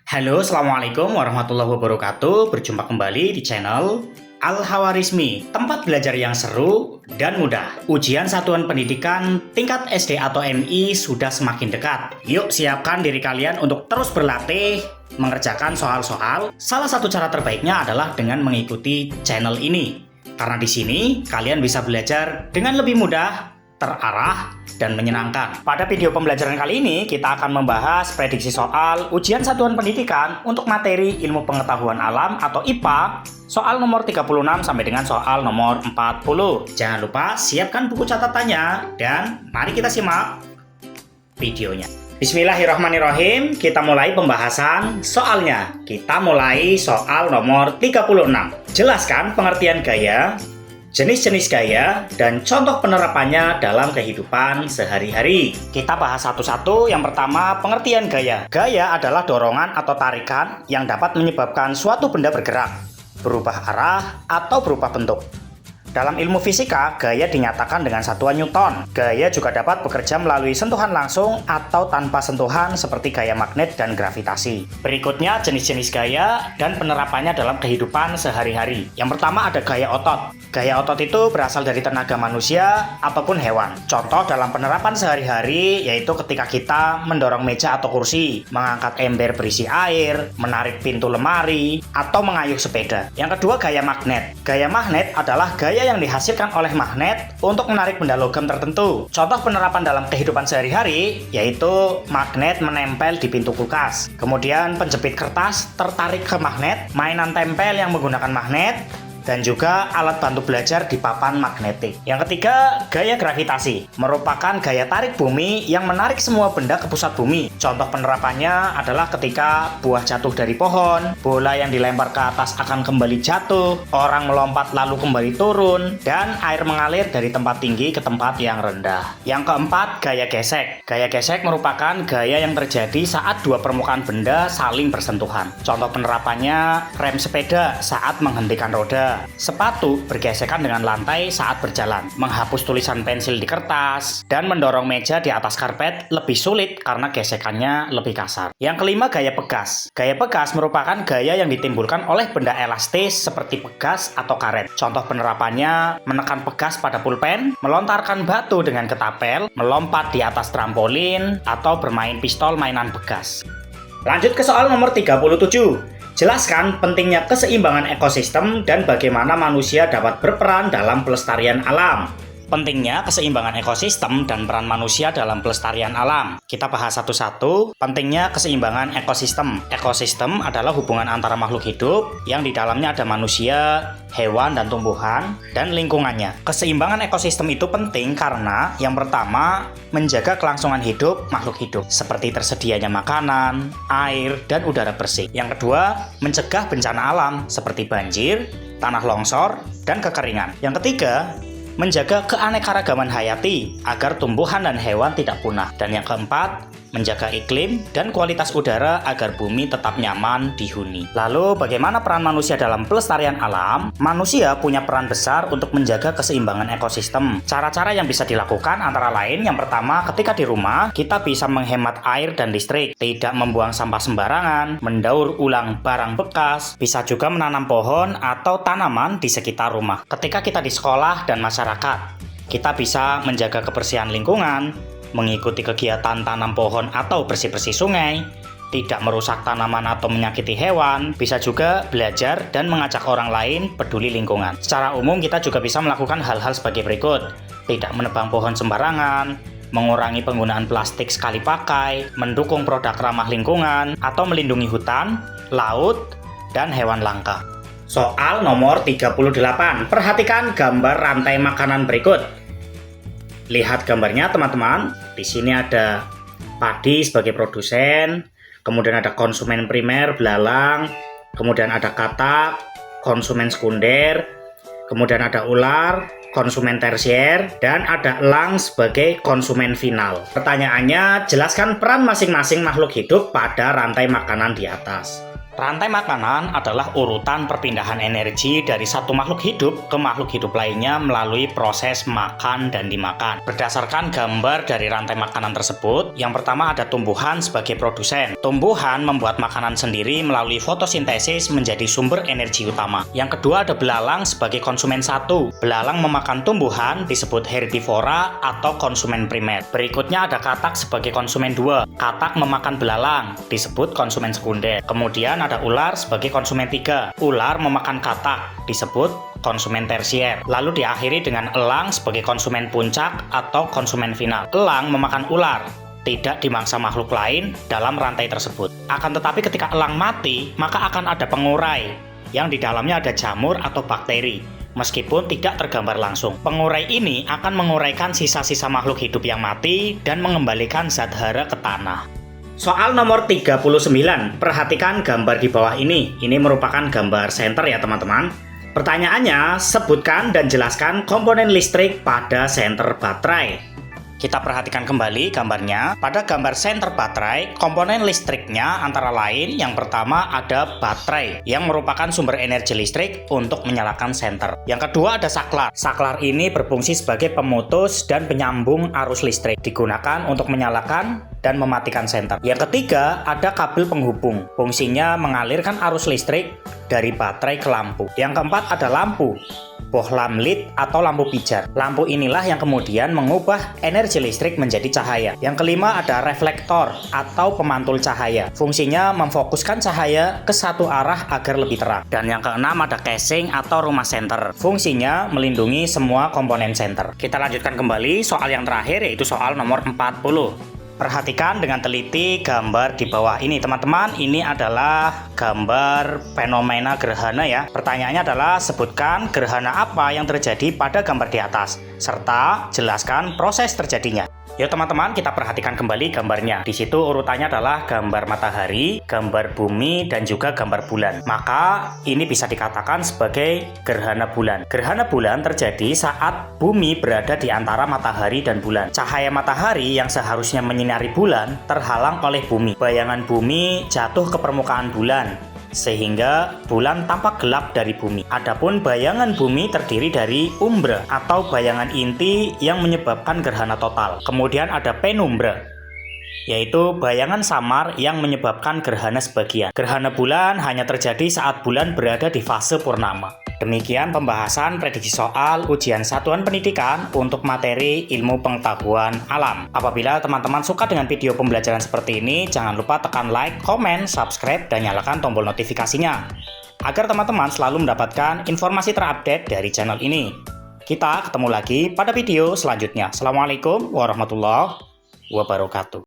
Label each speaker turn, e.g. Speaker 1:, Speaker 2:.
Speaker 1: Halo, Assalamualaikum warahmatullahi wabarakatuh. Berjumpa kembali di channel Al-Khawarizmi, tempat belajar yang seru dan mudah. Ujian satuan pendidikan tingkat SD atau MI sudah semakin dekat. Yuk siapkan diri kalian untuk terus berlatih mengerjakan soal-soal. Salah satu cara terbaiknya adalah dengan mengikuti channel ini. Karena di sini kalian bisa belajar dengan lebih mudah, terarah, dan menyenangkan. Pada video pembelajaran kali ini, kita akan membahas prediksi soal ujian satuan pendidikan untuk materi ilmu pengetahuan alam atau IPA, soal nomor 36 sampai dengan soal nomor 40. Jangan lupa siapkan buku catatannya, dan mari kita simak videonya. Bismillahirrahmanirrahim, kita mulai pembahasan soalnya. Kita mulai soal nomor 36. Jelaskan pengertian gaya, jenis-jenis gaya, dan contoh penerapannya dalam kehidupan sehari-hari. Kita bahas satu-satu. Yang pertama, pengertian gaya. Gaya adalah dorongan atau tarikan yang dapat menyebabkan suatu benda bergerak, berubah arah, atau berubah bentuk. Dalam ilmu fisika, gaya dinyatakan dengan satuan Newton. Gaya juga dapat bekerja melalui sentuhan langsung atau tanpa sentuhan seperti gaya magnet dan gravitasi. Berikutnya, jenis-jenis gaya dan penerapannya dalam kehidupan sehari-hari. Yang pertama ada gaya otot. Gaya otot itu berasal dari tenaga manusia ataupun hewan. Contoh dalam penerapan sehari-hari yaitu ketika kita mendorong meja atau kursi, mengangkat ember berisi air, menarik pintu lemari, atau mengayuh sepeda. Yang kedua, gaya magnet. Gaya magnet adalah gaya yang dihasilkan oleh magnet untuk menarik benda logam tertentu. Contoh penerapan dalam kehidupan sehari-hari yaitu magnet menempel di pintu kulkas. Kemudian penjepit kertas tertarik ke magnet, mainan tempel yang menggunakan magnet, dan juga alat bantu belajar di papan magnetik. Yang ketiga, gaya gravitasi. Merupakan gaya tarik bumi yang menarik semua benda ke pusat bumi. Contoh penerapannya adalah ketika buah jatuh dari pohon, bola yang dilempar ke atas akan kembali jatuh, orang melompat lalu kembali turun, dan air mengalir dari tempat tinggi ke tempat yang rendah. Yang keempat, gaya gesek. Gaya gesek merupakan gaya yang terjadi saat dua permukaan benda saling bersentuhan. Contoh penerapannya, rem sepeda saat menghentikan roda, sepatu bergesekan dengan lantai saat berjalan, menghapus tulisan pensil di kertas, dan mendorong meja di atas karpet lebih sulit karena gesekannya lebih kasar. Yang kelima, gaya pegas. Gaya pegas merupakan gaya yang ditimbulkan oleh benda elastis seperti pegas atau karet. Contoh penerapannya, menekan pegas pada pulpen, melontarkan batu dengan ketapel, melompat di atas trampolin, atau bermain pistol mainan pegas. Lanjut ke soal nomor 37. Jelaskan pentingnya keseimbangan ekosistem dan bagaimana manusia dapat berperan dalam pelestarian alam. Pentingnya keseimbangan ekosistem dan peran manusia dalam pelestarian alam. Kita bahas satu-satu. Pentingnya keseimbangan ekosistem. Ekosistem adalah hubungan antara makhluk hidup yang di dalamnya ada manusia, hewan, dan tumbuhan, dan lingkungannya. Keseimbangan ekosistem itu penting karena yang pertama, menjaga kelangsungan hidup makhluk hidup, seperti tersedianya makanan, air, dan udara bersih. Yang kedua, mencegah bencana alam seperti banjir, tanah longsor, dan kekeringan. Yang ketiga, menjaga keanekaragaman hayati agar tumbuhan dan hewan tidak punah. Dan yang keempat, menjaga iklim dan kualitas udara agar bumi tetap nyaman dihuni. Lalu, bagaimana peran manusia dalam pelestarian alam? Manusia punya peran besar untuk menjaga keseimbangan ekosistem. Cara-cara yang bisa dilakukan antara lain, yang pertama, ketika di rumah, kita bisa menghemat air dan listrik, tidak membuang sampah sembarangan, mendaur ulang barang bekas, bisa juga menanam pohon atau tanaman di sekitar rumah. Ketika kita di sekolah dan masyarakat, kita bisa menjaga kebersihan lingkungan, mengikuti kegiatan tanam pohon atau bersih-bersih sungai, tidak merusak tanaman atau menyakiti hewan, bisa juga belajar dan mengajak orang lain peduli lingkungan. Secara umum kita juga bisa melakukan hal-hal sebagai berikut: tidak menebang pohon sembarangan, mengurangi penggunaan plastik sekali pakai, mendukung produk ramah lingkungan, atau melindungi hutan, laut, dan hewan langka. Soal nomor 38. Perhatikan gambar rantai makanan berikut. Lihat gambarnya teman-teman. Di sini ada padi sebagai produsen, kemudian ada konsumen primer, belalang, kemudian ada katak, konsumen sekunder, kemudian ada ular, konsumen tersier, dan ada elang sebagai konsumen final. Pertanyaannya, jelaskan peran masing-masing makhluk hidup pada rantai makanan di atas. Rantai makanan adalah urutan perpindahan energi dari satu makhluk hidup ke makhluk hidup lainnya melalui proses makan dan dimakan. Berdasarkan gambar dari rantai makanan tersebut, yang pertama ada tumbuhan sebagai produsen. Tumbuhan membuat makanan sendiri melalui fotosintesis menjadi sumber energi utama. Yang kedua ada belalang sebagai konsumen satu. Belalang memakan tumbuhan disebut herbivora atau konsumen primer. Berikutnya ada katak sebagai konsumen dua. Katak memakan belalang disebut konsumen sekunder. Kemudian ada ular sebagai konsumen 3. Ular memakan katak, disebut konsumen tersier. Lalu diakhiri dengan elang sebagai konsumen puncak atau konsumen final. Elang memakan ular, tidak dimangsa makhluk lain dalam rantai tersebut. Akan tetapi ketika elang mati, maka akan ada pengurai, yang di dalamnya ada jamur atau bakteri. Meskipun tidak tergambar langsung, pengurai ini akan menguraikan sisa-sisa makhluk hidup yang mati dan mengembalikan zat hara ke tanah. Soal nomor 39, perhatikan gambar di bawah ini. Ini merupakan gambar senter ya teman-teman. Pertanyaannya, sebutkan dan jelaskan komponen listrik pada senter baterai. Kita perhatikan kembali gambarnya. Pada gambar senter baterai, komponen listriknya antara lain yang pertama ada baterai yang merupakan sumber energi listrik untuk menyalakan senter. Yang kedua ada saklar. Saklar ini berfungsi sebagai pemutus dan penyambung arus listrik, digunakan untuk menyalakan dan mematikan senter. Yang ketiga ada kabel penghubung. Fungsinya mengalirkan arus listrik dari baterai ke lampu. Yang keempat ada lampu, bohlam led atau lampu pijar. Lampu inilah yang kemudian mengubah energi listrik menjadi cahaya. Yang kelima ada reflektor atau pemantul cahaya. Fungsinya memfokuskan cahaya ke satu arah agar lebih terang. Dan yang keenam ada casing atau rumah senter. Fungsinya melindungi semua komponen senter. Kita lanjutkan kembali soal yang terakhir, yaitu soal nomor 40. Perhatikan dengan teliti gambar di bawah ini teman-teman. Ini adalah gambar fenomena gerhana ya. Pertanyaannya adalah sebutkan gerhana apa yang terjadi pada gambar di atas, serta jelaskan proses terjadinya. Yuk teman-teman, kita perhatikan kembali gambarnya. Di situ urutannya adalah gambar matahari, gambar bumi, dan juga gambar bulan. Maka ini bisa dikatakan sebagai gerhana bulan. Gerhana bulan terjadi saat bumi berada di antara matahari dan bulan. Cahaya matahari yang seharusnya menyinari bulan terhalang oleh bumi. Bayangan bumi jatuh ke permukaan bulan, sehingga bulan tampak gelap dari bumi. Adapun bayangan bumi terdiri dari umbra atau bayangan inti yang menyebabkan gerhana total. Kemudian ada penumbra, yaitu bayangan samar yang menyebabkan gerhana sebagian. Gerhana bulan hanya terjadi saat bulan berada di fase purnama. Demikian pembahasan prediksi soal ujian satuan pendidikan untuk materi ilmu pengetahuan alam. Apabila teman-teman suka dengan video pembelajaran seperti ini, jangan lupa tekan like, komen, subscribe, dan nyalakan tombol notifikasinya, agar teman-teman selalu mendapatkan informasi terupdate dari channel ini. Kita ketemu lagi pada video selanjutnya. Assalamualaikum warahmatullahi wabarakatuh.